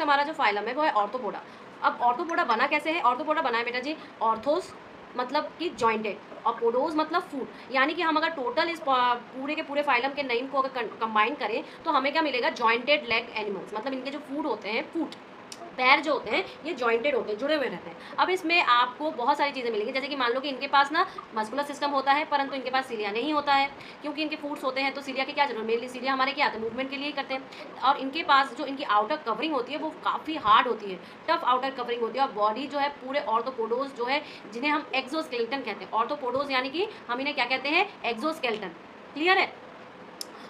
हमारा जो फाइलम है वो है ऑर्थोपोडा। अब ऑर्थोपोडा बना कैसे है? ऑर्थोपोडा बना है बेटा जी, ऑर्थोस मतलब कि जॉइंटेड और पोडोज मतलब फूड, यानी कि हम अगर टोटल इस पूरे के पूरे फाइलम के नेम को अगर कंबाइन करें तो हमें क्या मिलेगा? जॉइंटेड लेग एनिमल्स, मतलब इनके जो फूड होते हैं, फूट पैर जो होते हैं ये जॉइंटेड होते हैं, जुड़े हुए रहते हैं। अब इसमें आपको बहुत सारी चीज़ें मिलेंगी, जैसे कि मान लो कि इनके पास ना मस्कुलर सिस्टम होता है, परंतु इनके पास सीलिया नहीं होता है, क्योंकि इनके फूड्स होते हैं तो सीलिया की क्या जरूरत? मेनली सीलिया हमारे क्या आते हैं? मूवमेंट के लिए ही करते हैं। और इनके पास जो इनकी आउटर कवरिंग होती है वो काफ़ी हार्ड होती है, टफ आउटर कवरिंग होती है, और बॉडी जो है पूरे ऑर्थोपोडोज जो है, जिन्हें हम एक्सोस्केलेटन कहते हैं। ऑर्थोपोडोज यानी कि हम इन्हें क्या कहते हैं? एक्सोस्केलेटन। क्लियर है?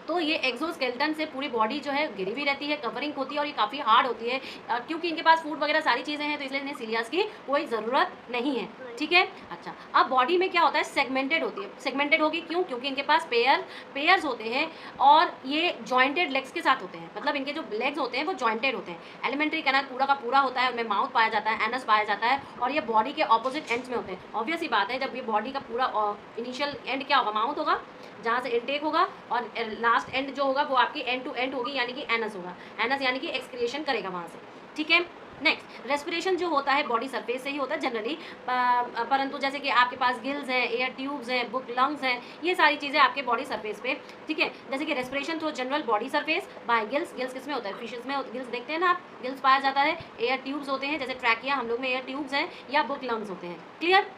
तो ये एक्सोस्केलेटन से पूरी बॉडी जो है घिरी हुई रहती है, कवरिंग होती है, और ये काफ़ी हार्ड होती है, क्योंकि इनके पास फूड वगैरह सारी चीज़ें हैं, तो इसलिए इन्हें सीलियास की कोई ज़रूरत नहीं है। ठीक है? अच्छा, अब बॉडी में क्या होता है? सेगमेंटेड होती है। सेगमेंटेड होगी क्यों? क्योंकि इनके पास पेयर्स होते हैं, और ये जॉइंटेड लेग्स के साथ होते हैं, मतलब इनके जो लेग्स होते हैं वो जॉइंटेड होते हैं। एलिमेंट्री कैनाल पूरा का पूरा होता है, उनमें माउथ पाया जाता है, एनस पाया जाता है, और ये बॉडी के ऑपोजिट एंड्स में होते हैं। ऑब्वियस ही बात है, जब ये बॉडी का पूरा इनिशियल एंड क्या होगा? माउथ होगा, जहाँ से इनटेक होगा, और लास्ट एंड जो होगा वो आपकी एंड टू एंड होगी, यानी कि एनस होगा। एनस यानी कि एक्सक्रिएशन करेगा वहाँ से। ठीक है? नेक्स्ट, रेस्पिरेशन जो होता है बॉडी सरफेस से ही होता है जनरली, परंतु जैसे कि आपके पास गिल्स हैं, एयर ट्यूब्स हैं, बुक लंग्स हैं, ये सारी चीज़ें आपके बॉडी सरफेस पे। ठीक है? जैसे कि respiration through general body surface by gills. Gills किस में होता है? फिशेस में गिल्स देखते हैं ना आप, गिल्स पाया जाता है। एयर ट्यूब्स होते हैं, जैसे ट्रैकिया, हम लोग में एयर ट्यूब्स हैं, या बुक लंग्स होते हैं। क्लियर?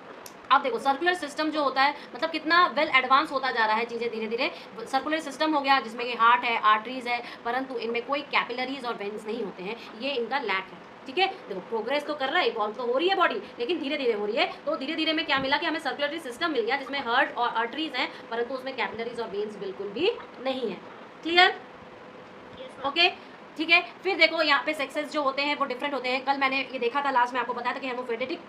अब देखो सर्कुलर सिस्टम जो होता है, मतलब कितना वेल एडवांस होता जा रहा है चीज़ें धीरे धीरे। सर्कुलर सिस्टम हो गया जिसमें कि हार्ट है, आर्टरीज है, परंतु इनमें कोई कैपिलरीज और वेन्स नहीं होते हैं, ये इनका लैक है। ठीक है? देखो प्रोग्रेस तो कर रहा है, इवॉल्व तो हो रही है बॉडी, लेकिन धीरे धीरे हो रही है। तो धीरे धीरे में क्या मिला कि हमें सर्कुलरी सिस्टम मिल गया जिसमें हार्ट और आर्टरीज हैं, परंतु उसमें कैपिलरीज और वेन्स बिल्कुल भी नहीं है। क्लियर? ओके, ठीक है। फिर देखो यहाँ पे सेक्सेस जो होते हैं वो डिफरेंट होते हैं। कल मैंने ये देखा था, लास्ट में आपको बताया था कि हेमोफेडेटिक,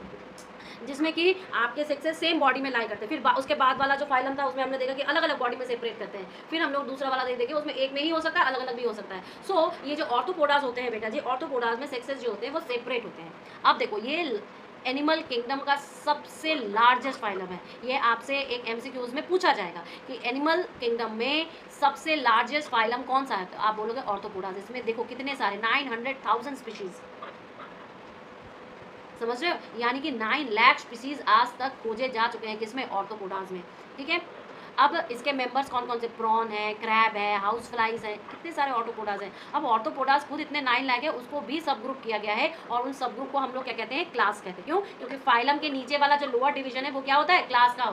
जिसमें कि आपके सेक्सेस सेम बॉडी में लाई करते हैं। फिर उसके बाद वाला जो फाइलम था उसमें हमने देखा कि अलग अलग बॉडी में सेपरेट करते हैं। फिर हम लोग दूसरा वाला देखे, उसमें एक में ही हो सकता है, अलग अलग भी हो सकता है। सो ये जो ऑर्थोपोडास होते हैं बेटा जी, ऑर्थोपोडास में सेक्सेस जो होते हैं वो सेपरेट होते हैं। अब देखो ये एनिमल किंगडम का सबसे लार्जेस्ट फाइलम है। ये आपसे एक एमसीक्यूज में पूछा जाएगा कि एनिमल किंगडम में सबसे लार्जेस्ट फाइलम कौन सा है, तो आप बोलोगे ऑर्थोपोडास। इसमें देखो कितने सारे 900,000 स्पीशीज, समझ रहे हो? यानी कि 9 लाख स्पीसीज आज तक खोजे जा चुके हैं, किसमें? ऑर्थोपोडास में। ठीक है? अब इसके मेंबर्स कौन कौन से? प्रॉन है, क्रैब है, हाउस फ्लाइज है, कितने सारे ऑर्थोपोडास हैं। अब ऑर्थोपोडास खुद इतने 9 लाख है, उसको भी सब ग्रुप किया गया है, और उन सब ग्रुप को हम लोग क्या कहते हैं? क्लास कहते हैं। क्यों? क्योंकि फाइलम के नीचे वाला जो लोअर डिवीजन है वो क्या होता है? क्लास का होता है।